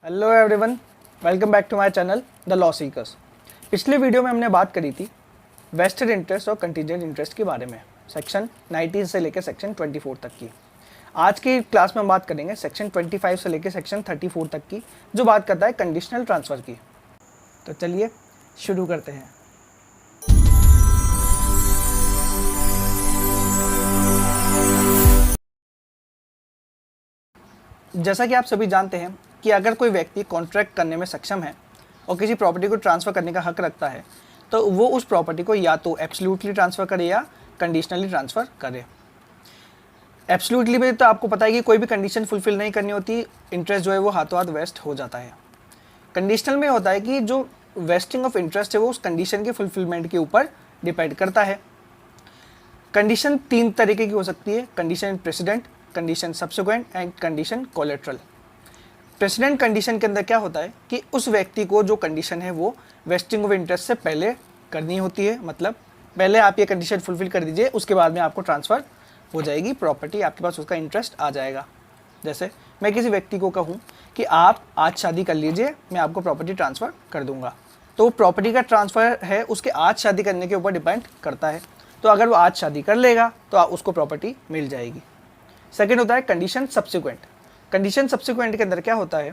Hello everyone, welcome back to my channel the law seekers. पिछले video में हमने बात करी थी वेस्टेड इंटरेस्ट और कंटीजेंट इंटरेस्ट के बारे में, सेक्शन 19 से लेकर सेक्शन 24 तक की। आज की क्लास में हम बात करेंगे सेक्शन 25 से लेकर सेक्शन 34 तक की, जो बात करता है कंडीशनल ट्रांसफ़र की। तो चलिए शुरू करते हैं। जैसा कि आप सभी जानते हैं कि अगर कोई व्यक्ति कॉन्ट्रैक्ट करने में सक्षम है और किसी प्रॉपर्टी को ट्रांसफ़र करने का हक रखता है, तो वो उस प्रॉपर्टी को या तो एब्सोल्युटली ट्रांसफ़र करे या कंडीशनली ट्रांसफ़र करे। एब्सोल्युटली में तो आपको पता है कि कोई भी कंडीशन फुलफिल नहीं करनी होती, इंटरेस्ट जो है वो हाथों हाथ वेस्ट हो जाता है। कंडीशनल में होता है कि जो वेस्टिंग ऑफ इंटरेस्ट है वो उस कंडीशन के फुलफिलमेंट के ऊपर डिपेंड करता है। कंडीशन 3 तरीके की हो सकती है: condition president, condition subsequent and condition collateral. President condition के अंदर क्या होता है कि उस व्यक्ति को जो कंडीशन है वो वेस्टिंग ऑफ इंटरेस्ट से पहले करनी होती है। मतलब पहले आप ये कंडीशन फुलफिल कर दीजिए, उसके बाद में आपको ट्रांसफ़र हो जाएगी प्रॉपर्टी, आपके पास उसका इंटरेस्ट आ जाएगा। जैसे मैं किसी व्यक्ति को कहूँ कि आप आज शादी कर लीजिए, मैं आपको प्रॉपर्टी ट्रांसफ़र कर दूँगा, तो प्रॉपर्टी का ट्रांसफ़र है उसके आज शादी करने के ऊपर डिपेंड करता है। तो अगर वो आज शादी कर लेगा तो उसको प्रॉपर्टी मिल जाएगी। सेकेंड होता है कंडीशन सब्सिक्वेंट। कंडीशन सब्सिक्वेंट के अंदर क्या होता है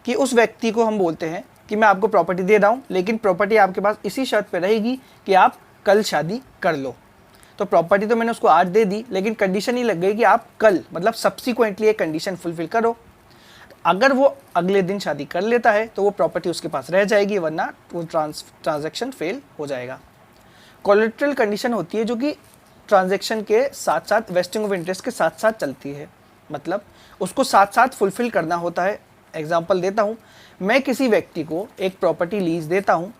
कि उस व्यक्ति को हम बोलते हैं कि मैं आपको प्रॉपर्टी दे रहा हूँ, लेकिन प्रॉपर्टी आपके पास इसी शर्त पे रहेगी कि आप कल शादी कर लो। तो प्रॉपर्टी तो मैंने उसको आज दे दी, लेकिन कंडीशन ही लग गई कि आप कल, मतलब सब्सिक्वेंटली एक कंडीशन फुलफिल करो। अगर वो अगले दिन शादी कर लेता है तो वो प्रॉपर्टी उसके पास रह जाएगी, वरना वो ट्रांजैक्शन फेल हो जाएगा। कोलेटरल कंडीशन होती है जो कि ट्रांजैक्शन के साथ साथ वेस्टिंग ऑफ इंटरेस्ट के साथ साथ चलती है, मतलब उसको साथ साथ फुलफिल करना होता है। एग्जांपल देता हूँ, मैं किसी व्यक्ति को एक प्रॉपर्टी लीज देता हूँ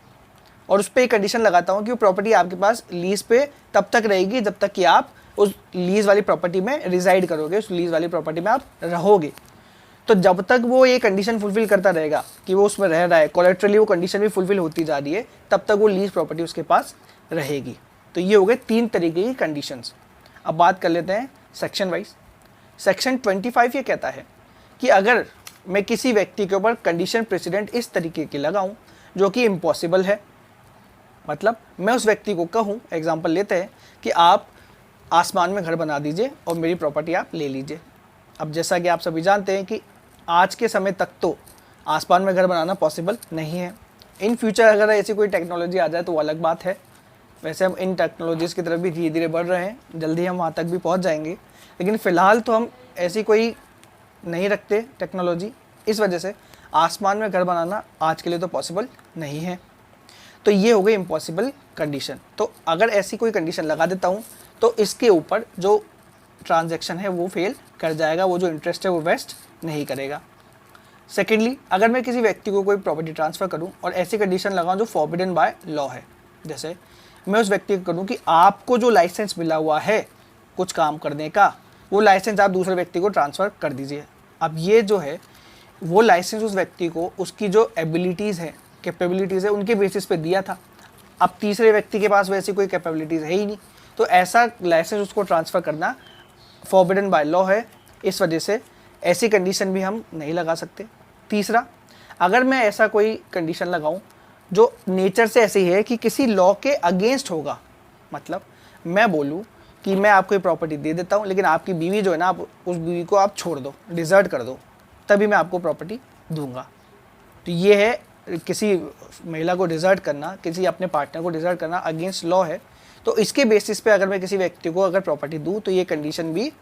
और उस पर एक कंडीशन लगाता हूँ कि वो प्रॉपर्टी आपके पास लीज पे तब तक रहेगी जब तक कि आप उस लीज वाली प्रॉपर्टी में रिजाइड करोगे, उस लीज वाली प्रॉपर्टी में आप रहोगे। तो जब तक वो ये कंडीशन फुलफिल करता रहेगा कि वो उसमें रह रहा है, कोलेटरली वो कंडीशन भी फुलफिल होती जा रही है, तब तक वो लीज प्रॉपर्टी उसके पास रहेगी। तो ये हो गए 3 तरीके की कंडीशंस। अब बात कर लेते हैं सेक्शन वाइज। सेक्शन 25 ये कहता है कि अगर मैं किसी व्यक्ति के ऊपर कंडीशन प्रेसिडेंट इस तरीके की लगाऊं जो कि इम्पॉसिबल है, मतलब मैं उस व्यक्ति को कहूं, एग्जांपल लेते हैं कि आप आसमान में घर बना दीजिए और मेरी प्रॉपर्टी आप ले लीजिए। अब जैसा कि आप सभी जानते हैं कि आज के समय तक तो आसमान में घर बनाना पॉसिबल नहीं है। इन फ्यूचर अगर ऐसी कोई टेक्नोलॉजी आ जाए तो वो अलग बात है। वैसे हम इन टेक्नोलॉजीज़ की तरफ भी धीरे धीरे बढ़ रहे हैं, जल्दी हम वहाँ तक भी पहुँच जाएंगे, लेकिन फ़िलहाल तो हम ऐसी कोई नहीं रखते टेक्नोलॉजी। इस वजह से आसमान में घर बनाना आज के लिए तो पॉसिबल नहीं है। तो ये हो गई इम्पॉसिबल कंडीशन। तो अगर ऐसी कोई कंडीशन लगा देता हूँ तो इसके ऊपर जो ट्रांजैक्शन है वो फेल कर जाएगा, वो जो इंटरेस्ट है वो वेस्ट नहीं करेगा। सेकेंडली, अगर मैं किसी व्यक्ति को कोई प्रॉपर्टी ट्रांसफ़र करूँ और ऐसी कंडीशन लगाऊँ जो फॉरबिडन बाय लॉ है, जैसे मैं उस व्यक्ति को करूँ कि आपको जो लाइसेंस मिला हुआ है कुछ काम करने का, वो लाइसेंस आप दूसरे व्यक्ति को ट्रांसफ़र कर दीजिए। अब ये जो है वो लाइसेंस उस व्यक्ति को उसकी जो एबिलिटीज़ है, कैपेबिलिटीज़ है, उनके बेसिस पे दिया था। अब तीसरे व्यक्ति के पास वैसी कोई कैपेबिलिटीज़ है ही नहीं, तो ऐसा लाइसेंस उसको ट्रांसफ़र करना फॉरबिडन बाय लॉ है। इस वजह से ऐसी कंडीशन भी हम नहीं लगा सकते। तीसरा, अगर मैं ऐसा कोई कंडीशन लगाऊँ जो नेचर से ऐसी है कि किसी लॉ के अगेंस्ट होगा, मतलब मैं बोलूँ कि मैं आपको ये प्रॉपर्टी दे देता हूँ, लेकिन आपकी बीवी जो है ना, आप उस बीवी को आप छोड़ दो, डिज़र्ट कर दो, तभी मैं आपको प्रॉपर्टी दूंगा। तो ये है किसी महिला को डिज़र्ट करना, किसी अपने पार्टनर को डिज़र्ट करना अगेंस्ट लॉ है। तो इसके बेसिस पे अगर मैं किसी व्यक्ति को अगर प्रॉपर्टी दूँ तो ये कंडीशन भी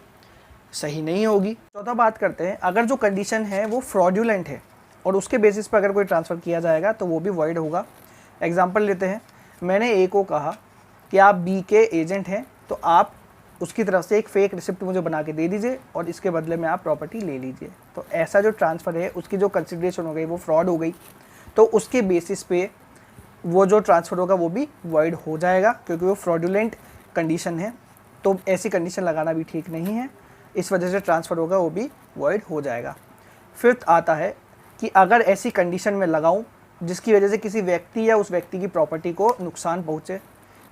सही नहीं होगी। चौथा बात करते हैं, अगर जो कंडीशन है वो फ्रॉड्यूलेंट है और उसके बेसिस पर अगर कोई ट्रांसफ़र किया जाएगा तो वो भी वॉइड होगा। एग्जांपल लेते हैं, मैंने ए को कहा कि आप बी के एजेंट हैं, तो आप उसकी तरफ से एक फ़ेक रिसिप्ट मुझे बना के दे दीजिए और इसके बदले में आप प्रॉपर्टी ले लीजिए। तो ऐसा जो ट्रांसफ़र है उसकी जो कंसिडरेशन हो गई वो फ्रॉड हो गई, तो उसके बेसिस पे वो जो ट्रांसफ़र होगा वो भी वॉइड हो जाएगा, क्योंकि वो फ्रॉडुलेंट कंडीशन है। तो ऐसी कंडीशन लगाना भी ठीक नहीं है, इस वजह से ट्रांसफ़र होगा वो भी वॉइड हो जाएगा। फिफ्थ आता है कि अगर ऐसी कंडीशन में लगाऊं जिसकी वजह से किसी व्यक्ति या उस व्यक्ति की प्रॉपर्टी को नुकसान पहुंचे,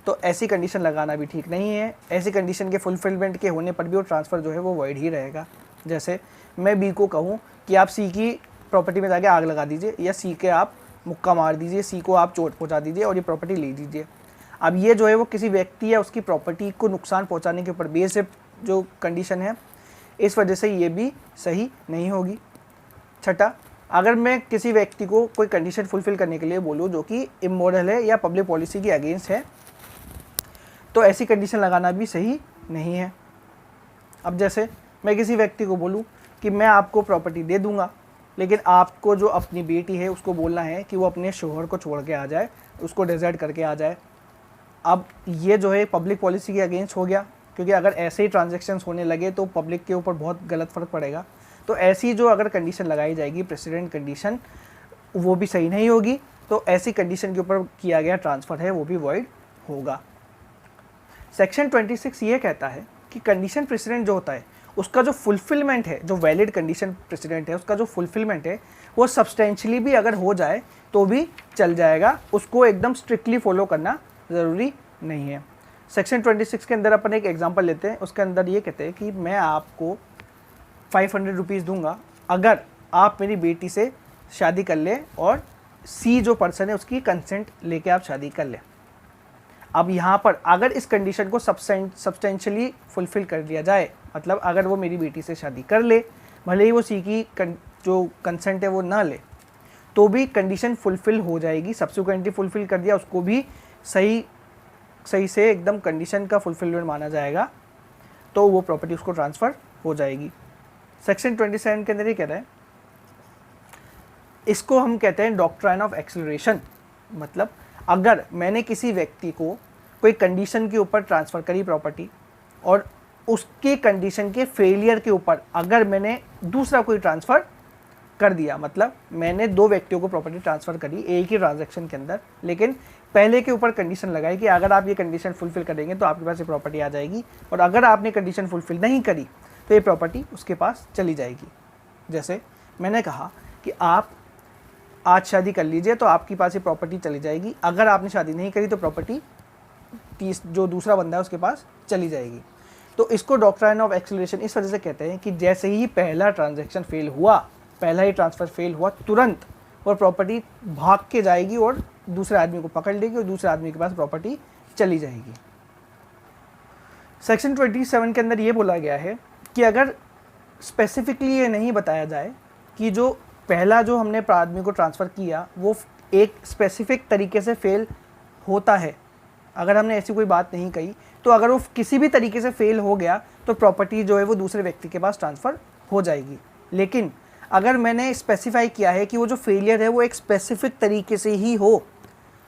तो ऐसी कंडीशन लगाना भी ठीक नहीं है। ऐसी कंडीशन के फुलफिलमेंट के होने पर भी वो ट्रांसफ़र जो है वो वॉइड ही रहेगा। जैसे मैं बी को कहूँ कि आप सी की प्रॉपर्टी में जाके आग लगा दीजिए, या सी के आप मुक्का मार दीजिए, सी को आप चोट पहुंचा दीजिए और ये प्रॉपर्टी ले लीजिए। अब ये जो है वो किसी व्यक्ति या उसकी प्रॉपर्टी को नुकसान पहुंचाने के ऊपर बेस्ड जो कंडीशन है, इस वजह से ये भी सही नहीं होगी। छठा, अगर मैं किसी व्यक्ति को कोई कंडीशन फुलफिल करने के लिए बोलूँ जो कि इमोरल है या पब्लिक पॉलिसी के अगेंस्ट है, तो ऐसी कंडीशन लगाना भी सही नहीं है। अब जैसे मैं किसी व्यक्ति को बोलूँ कि मैं आपको प्रॉपर्टी दे दूंगा, लेकिन आपको जो अपनी बेटी है उसको बोलना है कि वो अपने शोहर को छोड़ के आ जाए, उसको डेजर्ट करके आ जाए। अब ये जो है पब्लिक पॉलिसी के अगेंस्ट हो गया, क्योंकि अगर ऐसे ही ट्रांजैक्शंस होने लगे तो पब्लिक के ऊपर बहुत गलत फ़र्क पड़ेगा। तो ऐसी जो अगर कंडीशन लगाई जाएगी प्रेसिडेंट कंडीशन, वो भी सही नहीं होगी। तो ऐसी कंडीशन के ऊपर किया गया ट्रांसफ़र है वो भी वॉइड होगा। सेक्शन 26 ये कहता है कि कंडीशन प्रेसिडेंट जो होता है उसका जो फुलफिलमेंट है, जो वैलिड कंडीशन प्रेसिडेंट है उसका जो फुलफिलमेंट है वो सब्सटेंशियली भी अगर हो जाए तो भी चल जाएगा, उसको एकदम स्ट्रिक्टली फॉलो करना ज़रूरी नहीं है। सेक्शन 26 के अंदर अपन एक एग्जांपल लेते हैं, उसके अंदर ये कहते हैं कि मैं आपको 500 रुपीज़ दूंगा अगर आप मेरी बेटी से शादी कर ले और सी जो पर्सन है उसकी कंसेंट लेके आप शादी कर ले। अब यहाँ पर अगर इस कंडीशन को सब्सटेंशियली फुलफिल कर दिया जाए, मतलब अगर वो मेरी बेटी से शादी कर ले, भले ही वो सी की जो कंसेंट है वो ना ले, तो भी कंडीशन फुलफिल हो जाएगी। सब्सिक्वेंटली फुलफिल कर दिया उसको भी सही से एकदम कंडीशन का फुलफिलमेंट माना जाएगा, तो वो प्रॉपर्टी उसको ट्रांसफ़र हो जाएगी। सेक्शन 27 के अंदर ये कह रहा है, इसको हम कहते हैं डॉक्ट्राइन ऑफ एक्सेलरेशन। मतलब अगर मैंने किसी व्यक्ति को कोई कंडीशन के ऊपर ट्रांसफ़र करी प्रॉपर्टी और उसके कंडीशन के फेलियर के ऊपर अगर मैंने दूसरा कोई ट्रांसफ़र कर दिया, मतलब मैंने दो व्यक्तियों को प्रॉपर्टी ट्रांसफ़र करी एक ही ट्रांजैक्शन के अंदर, लेकिन पहले के ऊपर कंडीशन लगाई कि अगर आप ये कंडीशन फुलफिल करेंगे तो आपके पास ये प्रॉपर्टी आ जाएगी, और अगर आपने कंडीशन फुलफिल नहीं करी तो ये प्रॉपर्टी उसके पास चली जाएगी। जैसे मैंने कहा कि आप आज शादी कर लीजिए तो आपके पास ये प्रॉपर्टी चली जाएगी, अगर आपने शादी नहीं करी तो प्रॉपर्टी जो दूसरा बंदा है उसके पास चली जाएगी। तो इसको डॉक्ट्राइन ऑफ एक्सेलरेशन इस वजह से कहते हैं कि जैसे ही पहला ट्रांजैक्शन फेल हुआ, पहला ही ट्रांसफ़र फेल हुआ, तुरंत और प्रॉपर्टी भाग के जाएगी और दूसरे आदमी को पकड़ लेगी और दूसरे आदमी के पास प्रॉपर्टी चली जाएगी। सेक्शन 27 के अंदर ये बोला गया है कि अगर स्पेसिफिकली ये नहीं बताया जाए कि जो पहला जो हमने आदमी को ट्रांसफ़र किया वो एक स्पेसिफिक तरीके से फेल होता है, अगर हमने ऐसी कोई बात नहीं कही, तो अगर वो किसी भी तरीके से फेल हो गया तो प्रॉपर्टी जो है वो दूसरे व्यक्ति के पास ट्रांसफ़र हो जाएगी। लेकिन अगर मैंने स्पेसिफाई किया है कि वो जो फेलियर है वो एक स्पेसिफिक तरीके से ही हो,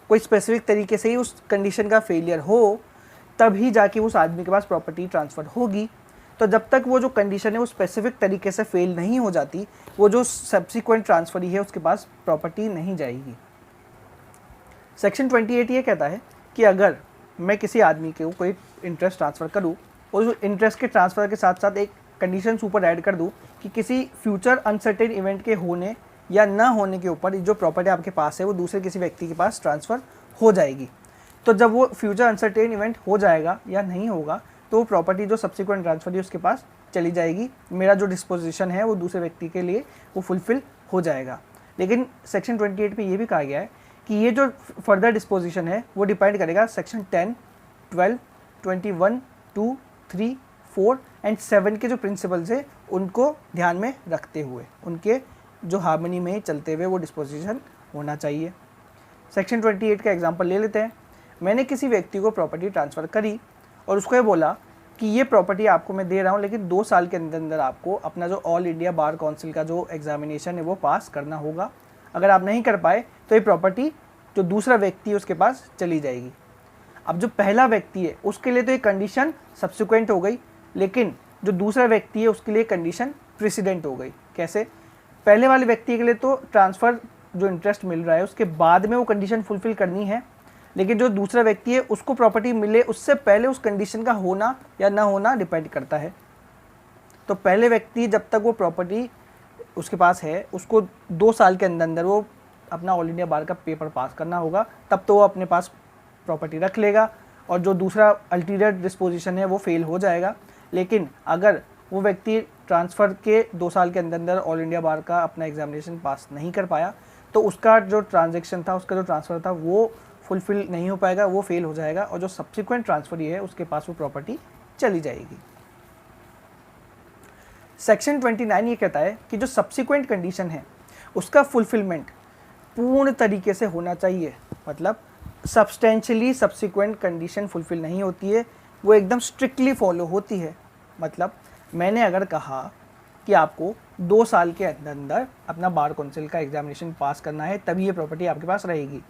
कोई स्पेसिफिक तरीके से ही उस कंडीशन का फेलियर हो, तभी जाके उस आदमी के पास प्रॉपर्टी ट्रांसफ़र होगी। तो जब तक वो जो कंडीशन है वो स्पेसिफिक तरीके से फेल नहीं हो जाती, वो जो सब्सिक्वेंट ट्रांसफ़र ही है उसके पास प्रॉपर्टी नहीं जाएगी। सेक्शन 28 ये कहता है कि अगर मैं किसी आदमी को कोई इंटरेस्ट ट्रांसफ़र करूँ और उस इंटरेस्ट के ट्रांसफ़र के साथ साथ एक कंडीशन ऊपर ऐड कर दूँ कि किसी फ्यूचर अनसर्टेन इवेंट के होने या ना होने के ऊपर जो प्रॉपर्टी आपके पास है वो दूसरे किसी व्यक्ति के पास ट्रांसफ़र हो जाएगी। तो जब वो फ्यूचर अनसर्टेन इवेंट हो जाएगा या नहीं होगा तो वो प्रॉपर्टी जो सब्सिक्वेंट ट्रांसफ़र है उसके पास चली जाएगी, मेरा जो डिस्पोजिशन है वो दूसरे व्यक्ति के लिए वो फुलफ़िल हो जाएगा। लेकिन सेक्शन 28 में ये भी कहा गया है कि ये जो फर्दर डिस्पोजिशन है वो डिपेंड करेगा सेक्शन 10, 12, 21, 2, 3, 4 एंड 7 के जो प्रिंसिपल्स है उनको ध्यान में रखते हुए, उनके जो हार्मनी में चलते हुए वो डिस्पोजिशन होना चाहिए। सेक्शन 28 का एग्जांपल ले लेते हैं। मैंने किसी व्यक्ति को प्रॉपर्टी ट्रांसफ़र करी और उसको ये बोला कि ये प्रॉपर्टी आपको मैं दे रहा हूँ, लेकिन 2 साल के अंदर अंदर आपको अपना जो ऑल इंडिया बार काउंसिल का जो एग्जामिनेशन है वो पास करना होगा। अगर आप नहीं कर पाए तो ये प्रॉपर्टी जो दूसरा व्यक्ति है उसके पास चली जाएगी। अब जो पहला व्यक्ति है उसके लिए तो ये कंडीशन सब्सिक्वेंट हो गई, लेकिन जो दूसरा व्यक्ति है उसके लिए कंडीशन प्रेसिडेंट हो गई। कैसे? पहले वाले व्यक्ति के लिए तो ट्रांसफ़र जो इंटरेस्ट मिल रहा है उसके बाद में वो कंडीशन फुलफ़िल करनी है, लेकिन जो दूसरा व्यक्ति है उसको प्रॉपर्टी मिले उससे पहले उस कंडीशन का होना या ना होना डिपेंड करता है। तो पहले व्यक्ति जब तक वो प्रॉपर्टी उसके पास है उसको 2 साल के अंदर अंदर वो अपना ऑल इंडिया बार का पेपर पास करना होगा, तब तो वो अपने पास प्रॉपर्टी रख लेगा और जो दूसरा अल्टीरियर डिस्पोजिशन है वो फेल हो जाएगा। लेकिन अगर वो व्यक्ति ट्रांसफ़र के 2 साल के अंदर अंदर ऑल इंडिया बार का अपना एग्जामिनेशन पास नहीं कर पाया, तो उसका जो ट्रांजेक्शन था, उसका जो ट्रांसफ़र था वो फुलफ़िल नहीं हो पाएगा, वो फेल हो जाएगा, और जो सब्सिक्वेंट ट्रांसफ़र ये है उसके पास वो प्रॉपर्टी चली जाएगी। सेक्शन 29 ये कहता है कि जो सब्सिक्वेंट कंडीशन है उसका फुलफिलमेंट पूर्ण तरीके से होना चाहिए, मतलब सब्सटेंशियली सब्सिक्वेंट कंडीशन फुलफिल नहीं होती है, वो एकदम स्ट्रिक्टली फॉलो होती है। मतलब मैंने अगर कहा कि आपको 2 साल के अंदर अंदर अपना बार काउंसिल का एग्जामिनेशन पास करना है तभी ये प्रॉपर्टी आपके पास रहेगी,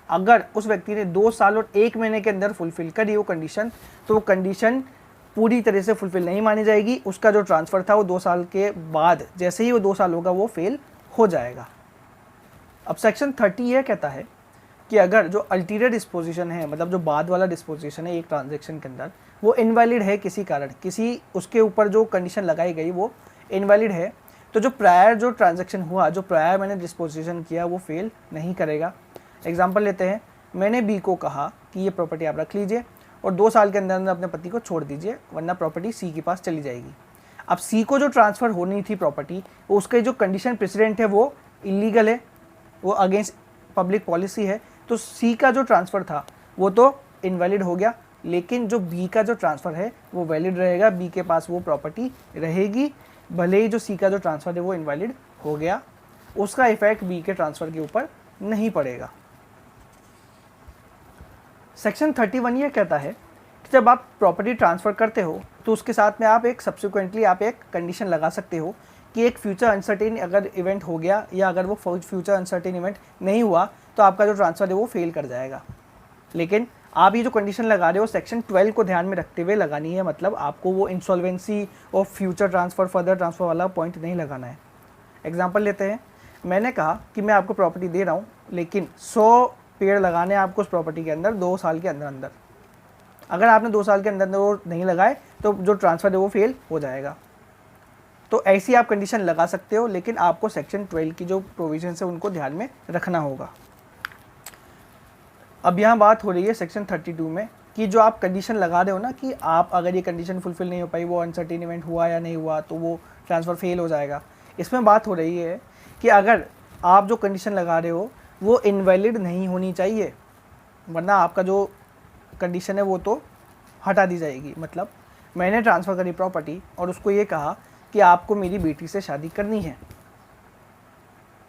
अगर उस व्यक्ति ने 2 साल और 1 महीने के अंदर फुलफिल करी वो कंडीशन, तो वो कंडीशन पूरी तरह से फुलफिल नहीं मानी जाएगी। उसका जो ट्रांसफ़र था वो 2 साल के बाद, जैसे ही वो 2 साल होगा, वो फेल हो जाएगा। अब सेक्शन 30 ये कहता है कि अगर जो अल्टीरियर डिस्पोजिशन है, मतलब जो बाद वाला डिस्पोजिशन है एक ट्रांजेक्शन के अंदर, वो इनवैलिड है किसी कारण, किसी उसके ऊपर जो कंडीशन लगाई गई वो इनवैलिड है, तो जो प्रायर जो ट्रांजेक्शन हुआ, जो प्रायर मैंने डिस्पोजिशन किया, वो फेल नहीं करेगा। एग्जाम्पल लेते हैं, मैंने बी को कहा कि ये प्रॉपर्टी आप रख लीजिए और 2 साल के अंदर अंदर अपने पति को छोड़ दीजिए, वरना प्रॉपर्टी सी के पास चली जाएगी। अब सी को जो ट्रांसफ़र होनी थी प्रॉपर्टी, वो उसके जो कंडीशन प्रेसिडेंट है वो इलीगल है, वो अगेंस्ट पब्लिक पॉलिसी है, तो सी का जो ट्रांसफ़र था वो तो इनवैलिड हो गया, लेकिन जो बी का जो ट्रांसफ़र है वो वैलिड रहेगा, बी के पास वो प्रॉपर्टी रहेगी, भले ही जो सी का जो ट्रांसफ़र है वो इनवैलिड हो गया, उसका इफेक्ट बी के ट्रांसफ़र के ऊपर नहीं पड़ेगा। सेक्शन 31 ये कहता है कि जब आप प्रॉपर्टी ट्रांसफ़र करते हो तो उसके साथ में आप एक सब्सिक्वेंटली आप एक कंडीशन लगा सकते हो कि एक फ्यूचर अनसर्टेन अगर इवेंट हो गया या अगर वो फ्यूचर अनसर्टेन इवेंट नहीं हुआ तो आपका जो ट्रांसफ़र है वो फेल कर जाएगा। लेकिन आप ये जो कंडीशन लगा रहे हो सेक्शन 12 को ध्यान में रखते हुए लगानी है, मतलब आपको वो इंसॉल्वेंसी और फ्यूचर ट्रांसफ़र फर्दर ट्रांसफ़र वाला पॉइंट नहीं लगाना है। एग्जाम्पल लेते हैं, मैंने कहा कि मैं आपको प्रॉपर्टी दे रहा हूँ, लेकिन 100 पेड़ लगाने आपको उस प्रॉपर्टी के अंदर 2 साल के अंदर अंदर, अगर आपने 2 साल के अंदर अंदर वो नहीं लगाए तो जो ट्रांसफ़र है वो फेल हो जाएगा। तो ऐसी आप कंडीशन लगा सकते हो, लेकिन आपको सेक्शन 12 की जो प्रोविजंस है उनको ध्यान में रखना होगा। अब यहाँ बात हो रही है सेक्शन 32 में कि जो आप कंडीशन लगा रहे हो ना कि आप अगर ये कंडीशन फुलफिल नहीं हो पाई, वो अनसर्टेन इवेंट हुआ या नहीं हुआ, तो वो ट्रांसफ़र फेल हो जाएगा। इसमें बात हो रही है कि अगर आप जो कंडीशन लगा रहे हो वो इनवैलिड नहीं होनी चाहिए, वरना आपका जो कंडीशन है वो तो हटा दी जाएगी। मतलब मैंने ट्रांसफ़र करी प्रॉपर्टी और उसको ये कहा कि आपको मेरी बेटी से शादी करनी है,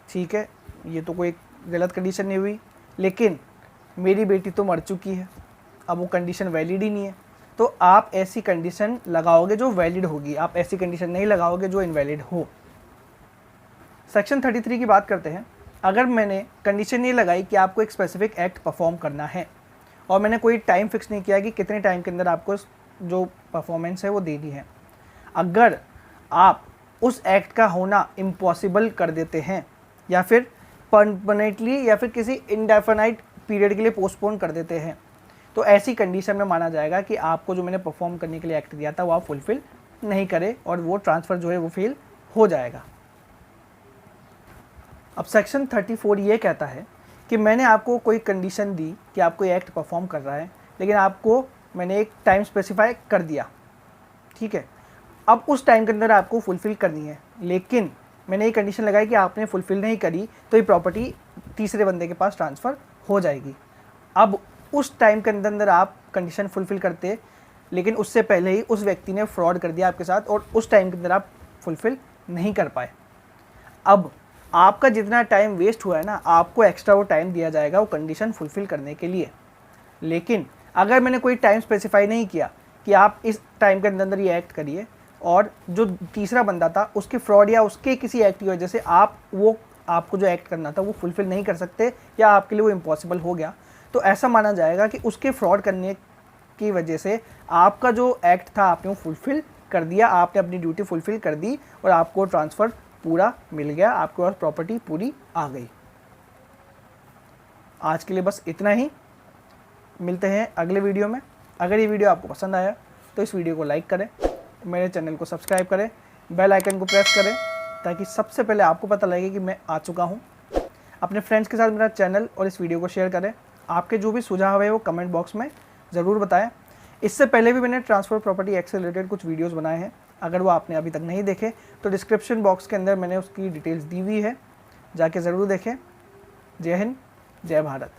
ठीक है, ये तो कोई गलत कंडीशन नहीं हुई, लेकिन मेरी बेटी तो मर चुकी है, अब वो कंडीशन वैलिड ही नहीं है, तो आप ऐसी कंडीशन लगाओगे जो वैलिड होगी, आप ऐसी कंडीशन नहीं लगाओगे जो इनवैलिड हो। सेक्शन 33 की बात करते हैं। अगर मैंने कंडीशन ये लगाई कि आपको एक स्पेसिफिक एक्ट परफॉर्म करना है और मैंने कोई टाइम फिक्स नहीं किया कि कितने टाइम के अंदर आपको जो परफॉर्मेंस है वो देनी है, अगर आप उस एक्ट का होना इम्पॉसिबल कर देते हैं या फिर परमानेंटली या फिर किसी इंडेफिनाइट पीरियड के लिए पोस्टपोन कर देते हैं, तो ऐसी कंडीशन में माना जाएगा कि आपको जो मैंने परफॉर्म करने के लिए एक्ट दिया था वो आप फुलफिल नहीं करे और वो ट्रांसफ़र जो है वो फेल हो जाएगा। अब सेक्शन 34 ये कहता है कि मैंने आपको कोई कंडीशन दी कि आपको ये एक्ट परफॉर्म कर रहा है, लेकिन आपको मैंने एक टाइम स्पेसिफाई कर दिया, ठीक है, अब उस टाइम के अंदर आपको फुलफ़िल करनी है, लेकिन मैंने ये कंडीशन लगाई कि आपने फुलफ़िल नहीं करी तो ये प्रॉपर्टी तीसरे बंदे के पास ट्रांसफ़र हो जाएगी। अब उस टाइम के अंदर अंदर आप कंडीशन फुलफ़िल करते, लेकिन उससे पहले ही उस व्यक्ति ने फ्रॉड कर दिया आपके साथ और उस टाइम के अंदर आप फुलफ़िल नहीं कर पाए। अब आपका जितना टाइम वेस्ट हुआ है ना, आपको एक्स्ट्रा वो टाइम दिया जाएगा वो कंडीशन फुलफ़िल करने के लिए। लेकिन अगर मैंने कोई टाइम स्पेसिफाई नहीं किया कि आप इस टाइम के अंदर अंदर ये एक्ट करिए और जो तीसरा बंदा था उसके फ्रॉड या उसके किसी एक्ट की वजह से आपको जो एक्ट करना था वो फुलफ़िल नहीं कर सकते या आपके लिए वो इम्पॉसिबल हो गया, तो ऐसा माना जाएगा कि उसके फ्रॉड करने की वजह से आपका जो एक्ट था आपने वो फुलफ़िल कर दिया, आपने अपनी ड्यूटी फुलफ़िल कर दी और आपको ट्रांसफ़र पूरा मिल गया, आपके पास प्रॉपर्टी पूरी आ गई। आज के लिए बस इतना ही, मिलते हैं अगले वीडियो में। अगर ये वीडियो आपको पसंद आया तो इस वीडियो को लाइक करें, मेरे चैनल को सब्सक्राइब करें, बेल आइकन को प्रेस करें ताकि सबसे पहले आपको पता लगे कि मैं आ चुका हूँ। अपने फ्रेंड्स के साथ मेरा चैनल और इस वीडियो को शेयर करें। आपके जो भी सुझाव है वो कमेंट बॉक्स में ज़रूर बताएं। इससे पहले भी मैंने ट्रांसफ़र प्रॉपर्टी एक्ट से रिलेटेड कुछ वीडियोस बनाए हैं, अगर वो आपने अभी तक नहीं देखे तो डिस्क्रिप्शन बॉक्स के अंदर मैंने उसकी डिटेल्स दी हुई है, जाके ज़रूर देखें। जय हिंद, जय भारत।